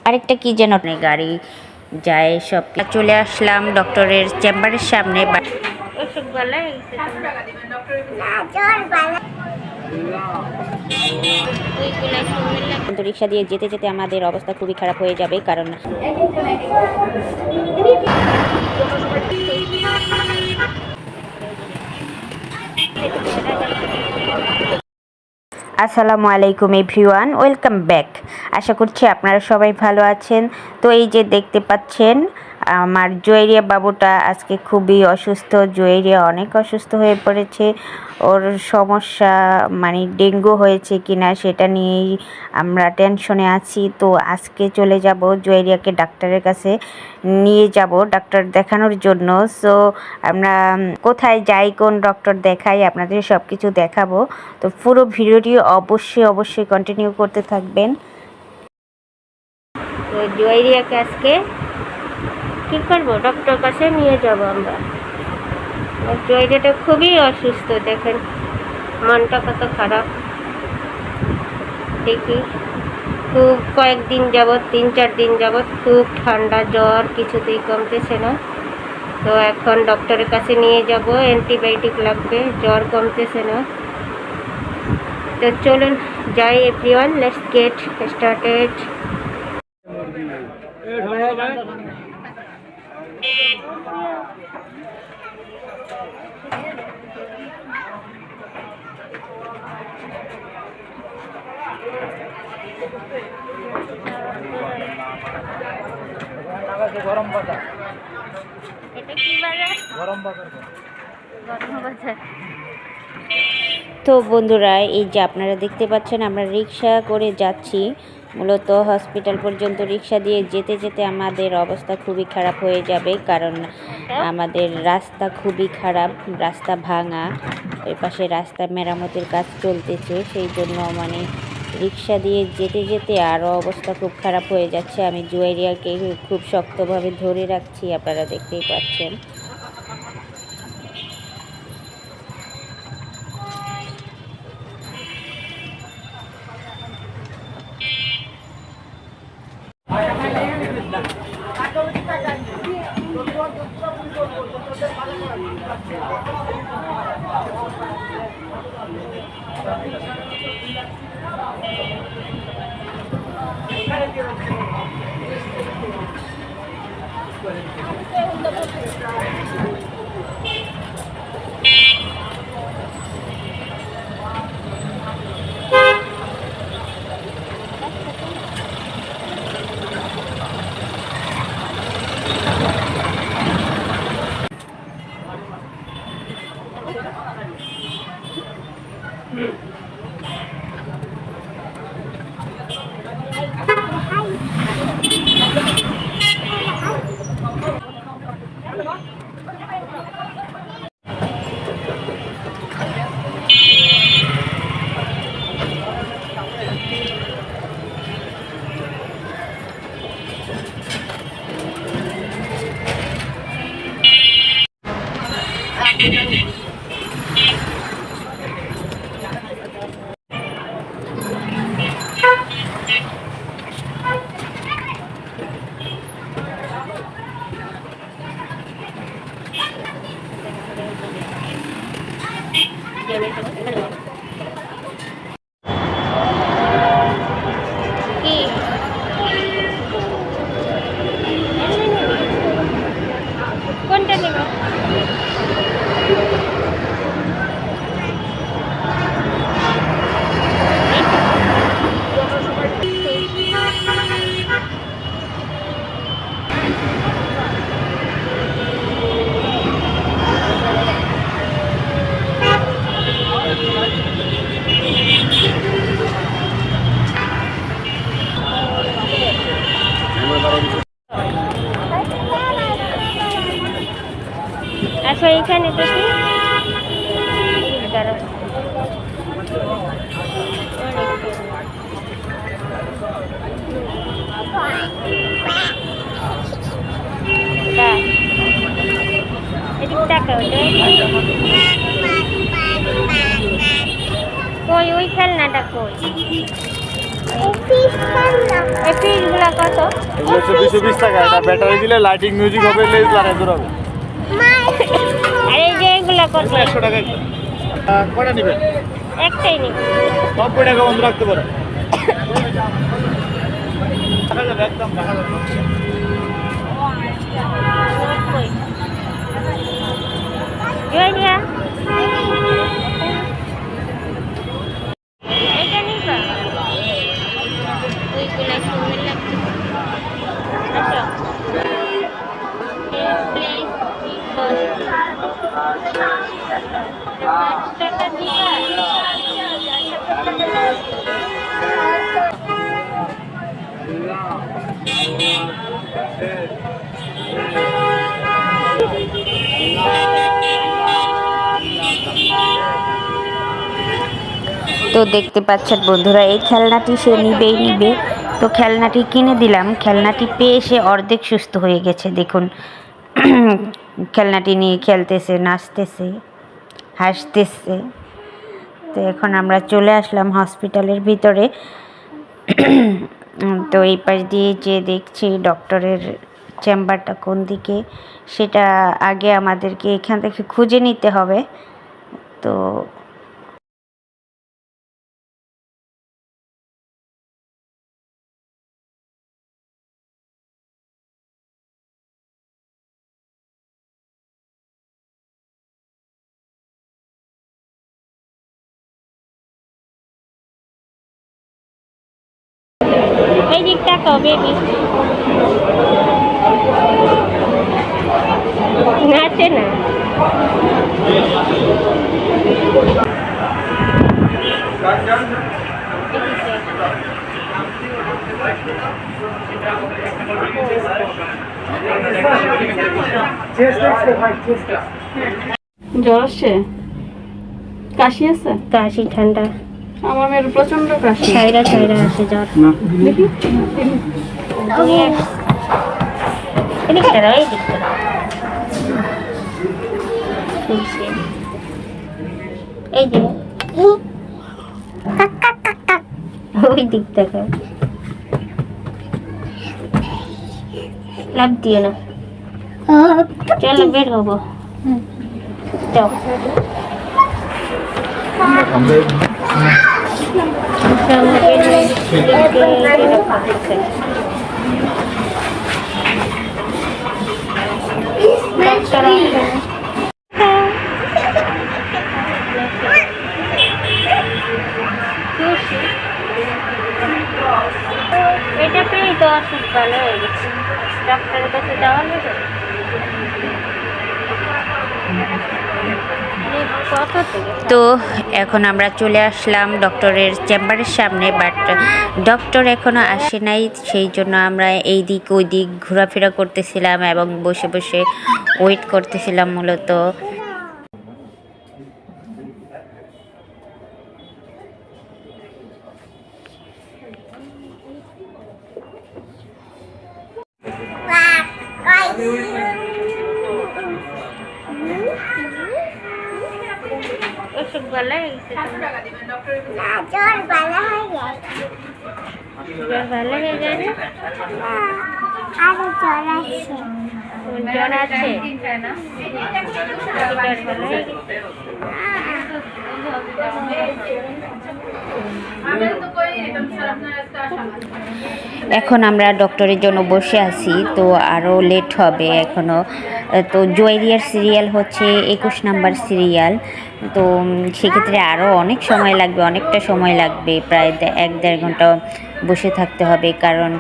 আরেকটা কি যেন গাড়ি যায়, সব চলে আসলাম ডক্টরের চেম্বারের সামনে। কিন্তু রিক্সা দিয়ে যেতে যেতে আমাদের অবস্থা খুবই খারাপ হয়ে যাবে, কারণ আসসালামু আলাইকুম এভরিওয়ান, ওয়েলকাম ব্যাক। আশা করছি আপনারা সবাই ভালো আছেন। তো এই যে দেখতে পাচ্ছেন আমার জুয়েরিয়া বাবুটা আজকে খুবই অসুস্থ। জুয়েরিয়া অনেক অসুস্থ হয়ে পড়েছে। ওর সমস্যা মানে ডেঙ্গু হয়েছে কিনা সেটা নিয়েই আমরা টেনশনে আছি। তো আজকে চলে যাব জুয়েরিয়াকে ডাক্তারের কাছে নিয়ে যাব ডাক্তার দেখানোর জন্য। সো আমরা কোথায় যাই, কোন ডক্টর দেখাই, আপনাদের সব কিছু দেখাবো। তো পুরো ভিডিওটি অবশ্যই কন্টিনিউ করতে থাকবেন। তো জুয়েরিয়াকে আজকে কী করবো, ডক্টর কাছে নিয়ে যাব আমরা। জুয়েরিয়াটা খুবই অসুস্থ, দেখেন মনটা কত খারাপ। দেখি খুব কয়েকদিন যাবৎ, 3-4 দিন যাবৎ খুব ঠান্ডা, জ্বর কিছুতেই কমতেছে না। তো এখন ডক্টরের কাছে নিয়ে যাব, অ্যান্টিবায়োটিক লাগবে, জ্বর কমতেছে না। তো চলুন যাই এভরিওয়ান, লেটস গেট স্টার্টেড। গরম বাজার, এটা কি বাজার? গরম বাজার, গরম বাজার। তো বন্ধুরা, এই যে আপনারা দেখতে পাচ্ছেন আমরা রিক্সা করে যাচ্ছি মূলত হসপিটাল পর্যন্ত। রিক্সা দিয়ে যেতে যেতে আমাদের অবস্থা খুবই খারাপ হয়ে যাবে, কারণ আমাদের রাস্তা খুবই খারাপ, রাস্তা ভাঙা, এর পাশে রাস্তা মেরামতের কাজ চলতেছে। সেই জন্য মানে রিক্সা দিয়ে যেতে যেতে আরও অবস্থা খুব খারাপ হয়ে যাচ্ছে। আমি জুয়েরিয়াকে খুব শক্তভাবে ধরে রাখছি, আপনারা দেখতেই পাচ্ছেন। কোনটা নেব? আচ্ছা এখানে দেখি এদিক টাকা ওই খেলনাটা কই? এই ফিশগুলা কত? এগুলো 2420 টাকা। এটা ব্যাটারি দিলে লাইটিং মিউজিক হবে, লেজ লাগাই দূরাবে। আর এই যে এগুলা কত? 100 টাকা একটা। কয়টা নেবেন? একটাই নিব। 90 টাকা বন্ধ রাখতে পারেন। দেখা যাবে, একদম দেখা যাবে। জয়রিয়া এটা নিবা? ওইগুলা সুন্দর লাগছে। আচ্ছা টাকা দিবা? তো দেখতে পাচ্ছেন বন্ধুরা, এই খেলনাটি সে নিবে। তো খেলনাটি কিনে দিলাম। খেলনাটি পেয়ে সে অর্ধেক সুস্থ হয়ে গেছে। দেখুন খেলনাটি নিয়ে খেলতেছে, নাচতেছে, হাসতেছে। তো এখন আমরা চলে আসলাম হসপিটালের ভিতরে। তো এই পাশ দিয়ে যে দেখছি ডক্টরের চেম্বারটা কোন দিকে, সেটা আগে আমাদেরকে এখান থেকে খুঁজে নিতে হবে। তো এই দিকটা কবে নাচে না। জ্বর আসছে, কাশি আছে? কাশি ঠান্ডা আমার মেয়ের প্রচন্ড কাশি। ছাইরা আসে জ্বর। দেখি এদিকটা দাও, এই দিকটা এই যে ওই দিকটা লাভ দিও না। চলো বের হবো। যাও এটা পেয়েই তো অসুখ ভালো হয়ে গেছে। ডক্টরের কাছে যাওয়া নেবে। তো এখন আমরা চলে আসলাম ডক্টরের চেম্বারের সামনে, বাট ডক্টর এখনো আসে নাই। সেই জন্য আমরা এই দিক ওই দিক ঘোরাফেরা করতেছিলাম এবং বসে বসে ওয়েট করতেছিলাম মূলত। ওষুধ ভালো হয়ে গেছে? জ্বর ভালো হয়ে যায়। জ্বর ভালো হয়ে যায় না? আরো জ্বর আছে। জ্বর আছে? জ্বর ভালো হয়ে গেছে? এখন আমরা ডক্টরের জন্য বসে আছি। তো আরও লেট হবে এখনও। তো জুয়েরিয়ার সিরিয়াল হচ্ছে 21 নাম্বার সিরিয়াল। তো সেক্ষেত্রে আরও অনেক সময় লাগবে, অনেকটা সময় লাগবে, প্রায় 1-1.5 ঘন্টা বসে থাকতে হবে। কারণ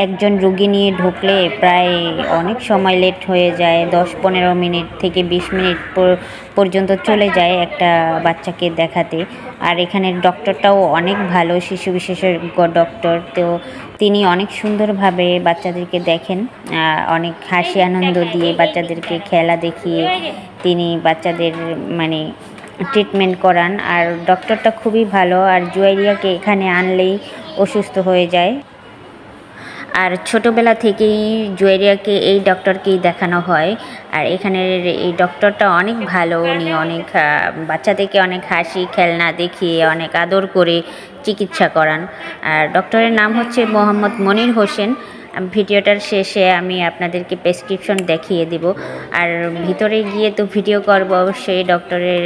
একজন রুগী নিয়ে ঢুকলে প্রায় অনেক সময় লেট হয়ে যায়। 10-15 মিনিট থেকে 20 মিনিট পর্যন্ত চলে যায় একটা বাচ্চাকে দেখাতে। আর এখানের ডক্টরটাও অনেক ভালো, শিশু বিশেষজ্ঞ ডক্টর। তো তিনি অনেক সুন্দরভাবে বাচ্চাদেরকে দেখেন, অনেক হাসি আনন্দ দিয়ে বাচ্চাদেরকে খেলা দেখিয়ে তিনি বাচ্চাদের মানে ট্রিটমেন্ট করান। আর ডক্টরটা খুবই ভালো। আর জুয়েরিয়াকে এখানে আনলেই অসুস্থ হয়ে যায়। আর ছোটোবেলা থেকেই জুয়েরিয়াকে এই ডক্টরকেই দেখানো হয়। আর এখানের এই ডক্টরটা অনেক ভালো, উনি অনেক বাচ্চাদেরকে অনেক হাসি খেলনা দেখিয়ে অনেক আদর করে চিকিৎসা করান। আর ডক্টরের নাম হচ্ছে মোহাম্মদ মনির হোসেন। ভিডিওটার শেষে আমি আপনাদেরকে প্রেসক্রিপশন দেখিয়ে দিব। আর ভিতরে গিয়ে তো ভিডিও করব, অবশ্যই ডক্টরের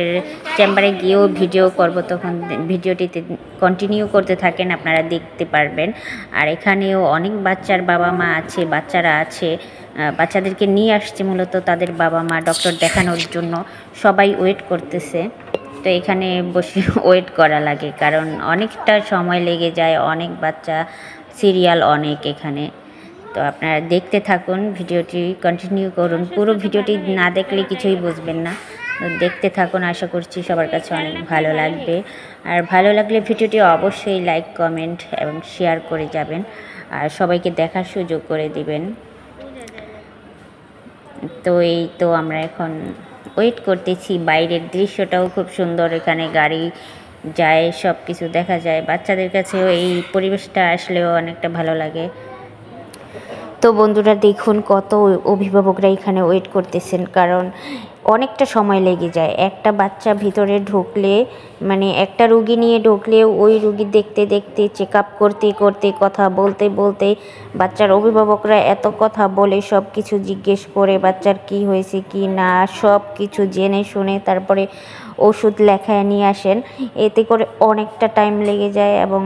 চেম্বারে গিয়েও ভিডিও করব, তখন ভিডিওটিতে কন্টিনিউ করতে থাকেন, আপনারা দেখতে পারবেন। আর এখানেও অনেক বাচ্চার বাবা মা আছে, বাচ্চারা আছে, বাচ্চাদেরকে নিয়ে আসছে মূলত তাদের বাবা মা ডক্টর দেখানোর জন্য। সবাই ওয়েট করতেছে, তো এখানে বসে ওয়েট করা লাগে কারণ অনেকটা সময় লেগে যায়, অনেক বাচ্চা, সিরিয়াল অনেক এখানে। তো আপনারা দেখতে থাকুন, ভিডিওটি কন্টিনিউ করুন, পুরো ভিডিওটি না দেখলে কিছুই বুঝবেন না। তো দেখতে থাকুন, আশা করছি সবার কাছে অনেক ভালো লাগবে। আর ভালো লাগলে ভিডিওটি অবশ্যই লাইক কমেন্ট এবং শেয়ার করে যাবেন, আর সবাইকে দেখার সুযোগ করে দিবেন। তো এই তো আমরা এখন ওয়েট করতেছি, বাইরের দৃশ্যটাও খুব সুন্দর, এখানে গাড়ি যায়, সব কিছু দেখা যায়। বাচ্চাদের কাছেও এই পরিবেশটা আসলেও অনেকটা ভালো লাগে। তো বন্ধুরা দেখুন, কত অভিভাবকরা এখানে ওয়েট করতেছেন, কারণ অনেকটা সময় লেগে যায়। একটা বাচ্চা ভিতরে ঢুকলে, মানে একটা রুগী নিয়ে ঢুকলে ওই রুগী দেখতে দেখতে, চেক আপ করতে করতে, কথা বলতে বলতে, বাচ্চার অভিভাবকরা এত কথা বলে, সব কিছু জিজ্ঞেস করে, বাচ্চার কি হয়েছে কি না সব কিছু জেনে শুনে তারপরে ওষুধ লেখায় নিয়ে আসেন। এতে করে অনেকটা টাইম লেগে যায় এবং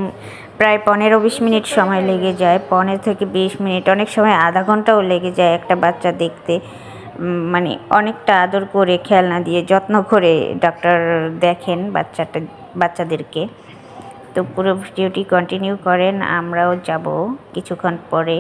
প্রায় 15-20 মিনিট সময় লেগে যায়, 15 থেকে 20 মিনিট, অনেক সময় আধা ঘন্টাও লেগে যায় একটা বাচ্চা দেখতে। মানে অনেকটা আদর করে, খেলনা দিয়ে, যত্ন করে ডাক্তার দেখেন বাচ্চাদেরকে। তো পুরো ভিডিওটি কন্টিনিউ করেন, আমরাও যাব কিছুক্ষণ পরে।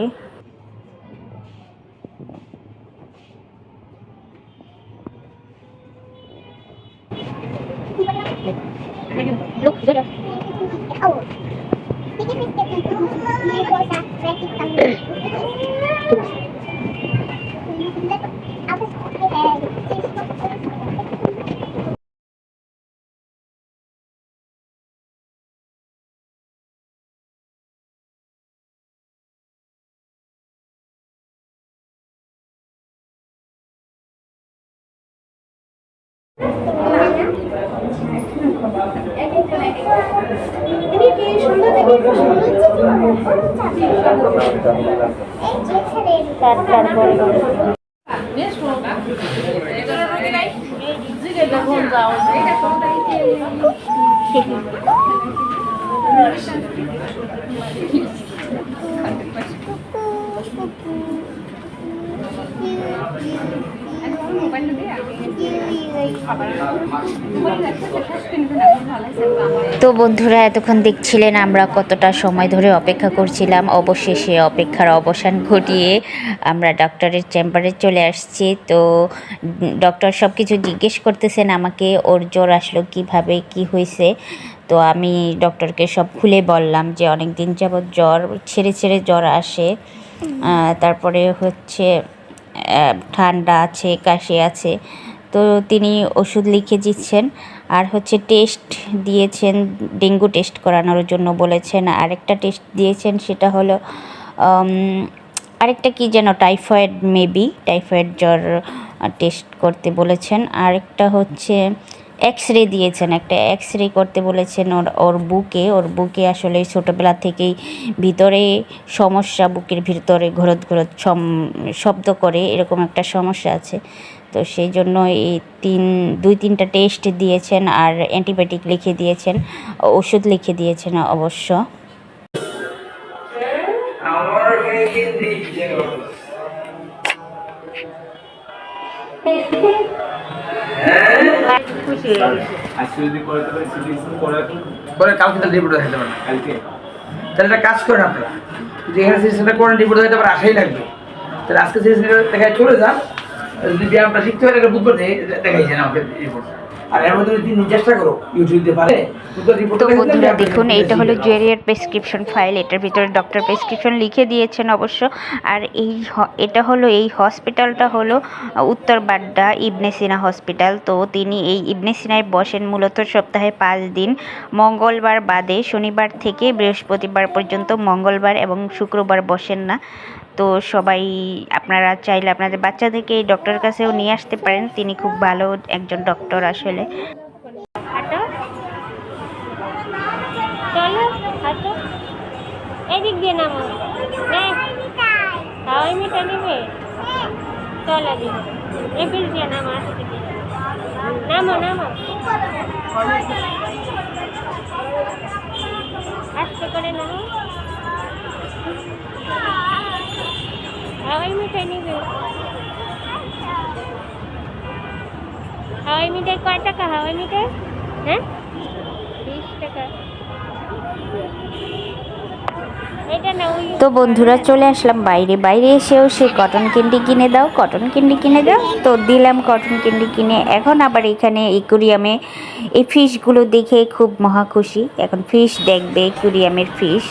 তো বন্ধুরা এতক্ষণ দেখছিলেন আমরা কতটা সময় ধরে অপেক্ষা করছিলাম। অবশেষে অপেক্ষার অবসান ঘটিয়ে আমরা ডক্টরের চেম্বারে চলে আসছি। তো ডক্টর সব কিছু জিজ্ঞেস করতেছেন আমাকে, ওর জ্বর আসলো কিভাবে, কি হয়েছে। তো আমি ডক্টরকে সব খুলে বললাম যে অনেক দিন যাবৎ জ্বর, ছেড়ে ছেড়ে জ্বর আসে, তারপরে হচ্ছে ঠান্ডা আছে, কাশি আছে। তো তিনি ওষুধ লিখে দিচ্ছেন, আর হচ্ছে টেস্ট দিয়েছেন, ডেঙ্গু টেস্ট করানোর জন্য বলেছেন। আরেকটা টেস্ট দিয়েছেন, সেটা হলো আরেকটা কি যেন টাইফয়েড, মেবি টাইফয়েড জ্বর টেস্ট করতে বলেছেন। আরেকটা হচ্ছে এক্স রে দিয়েছেন, একটা এক্স রে করতে বলেছেন ওর বুকে আসলে ছোটোবেলা থেকেই ভিতরে সমস্যা, বুকের ভিতরে ঘরত ঘরত শব্দ করে, এরকম একটা সমস্যা আছে। তো সেই জন্য এই 2-3টা টেস্ট দিয়েছেন, আর অ্যান্টিবায়োটিক লিখে দিয়েছেন, ওষুধ লিখে দিয়েছেন অবশ্য। কালকে তাহলে রিপোর্ট দেখাতে পারেন, তাহলে একটা কাজ করেন আপনারা, যদি এখানে সিরিজটা করেন রিপোর্ট দেখাতে পারেন, আসাই লাগবে। তাহলে আজকে সিরিজ দেখায় চলে যান, যদি ব্যায়ামটা শিখতে হয় বুধবার দেখাই যান আমাকে রিপোর্ট। আর এর মধ্যে যদি তুমি চেষ্টা করো ইউটিউব দিতে পারে তো বন্ধুরা দেখুন, এটা হলো জুয়েরিয়ার প্রেসক্রিপশন ফাইল। এটার ভিতরে ডক্টর প্রেসক্রিপশন লিখে দিয়েছেন অবশ্য। আর এটা হলো এই হসপিটালটা হলো উত্তর বাড্ডা ইবনে সিনা হসপিটাল। তো তিনি এই ইবনে সিনায় বসেন মূলত সপ্তাহে 5 দিন, মঙ্গলবার বাদে শনিবার থেকে বৃহস্পতিবার পর্যন্ত। মঙ্গলবার এবং শুক্রবার বসেন না। তো সবাই আপনারা চাইলে আপনাদের বাচ্চাদেরকে এই ডক্টরের কাছেও নিয়ে আসতে পারেন। তিনি খুব ভালো একজন ডক্টর আসলে। চলো হাঁটো, এদিক দিয়ে নামো। হাওয়াই মিঠাই নেবে? চল এদিকে, এপিল দিয়ে নামো, আস্তে দিয়ে নামো নামো, আস্তে করে নামো। হাওয়াই মিঠাই নেবে? হাওয়াই মিঠাই কয় টাকা? হাওয়াই মিঠাই হ্যাঁ 20 টাকা। তো বন্ধুরা চলে আসলাম বাইরে এসেও সে কটন ক্যান্ডি কিনে দাও, কটন ক্যান্ডি কিনে দাও। তো দিলাম কটন ক্যান্ডি কিনে। এখন আবার এখানে একুরিয়ামে এই ফিশগুলো দেখে খুব মহা খুশি। এখন ফিশ দেখবে, একুরিয়ামের ফিশ।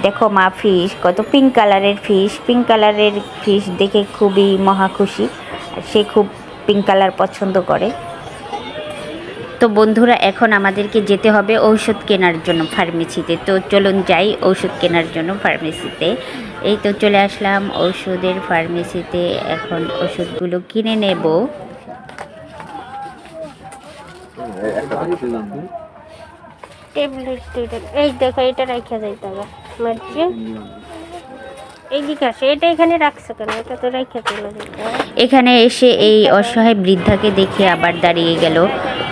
দেখো মা, ফিশ কত পিঙ্ক কালারের ফিশ। পিঙ্ক কালারের ফিশ দেখে খুবই মহা খুশি। সে খুব পিঙ্ক কালার পছন্দ করে। তো বন্ধুরা এখন আমাদেরকে যেতে হবে ঔষধ কেনার জন্য ফার্মেসিতে। তো চলুন যাই ঔষধ কেনার জন্য ফার্মেসিতে। এই তো চলে আসলাম ঔষধের ফার্মেসিতে। এখন ওষুধগুলো কিনে নেব। ট্যাবলেট দুইটা, এই দেখো এটা রাখা যাইতে হবে। মারছি এইদিকে আসে, এটা এখানে রাখছো কেন? এটা তো রাখা চলে যেতে হবে। এখানে এসে এই অসহায় বৃদ্ধাকে দেখে আবার দাঁড়িয়ে গেল,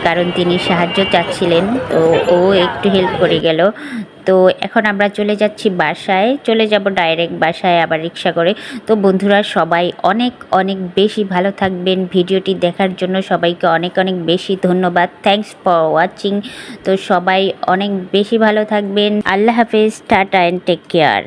কারণ তিনি সাহায্য চাচ্ছিলেন। তো ও একটু হেল্প করে গেল। তো এখন আমরা চলে যাচ্ছি বাসায়, চলে যাব ডাইরেক্ট বাসায় আবার রিক্সা করে। তো বন্ধুরা সবাই অনেক অনেক বেশি ভালো থাকবেন। ভিডিওটি দেখার জন্য সবাইকে অনেক অনেক বেশি ধন্যবাদ। Thanks for watching. তো সবাই অনেক বেশি ভালো থাকবেন। আল্লাহ হাফেজ, টাটা অ্যান্ড টেক কেয়ার।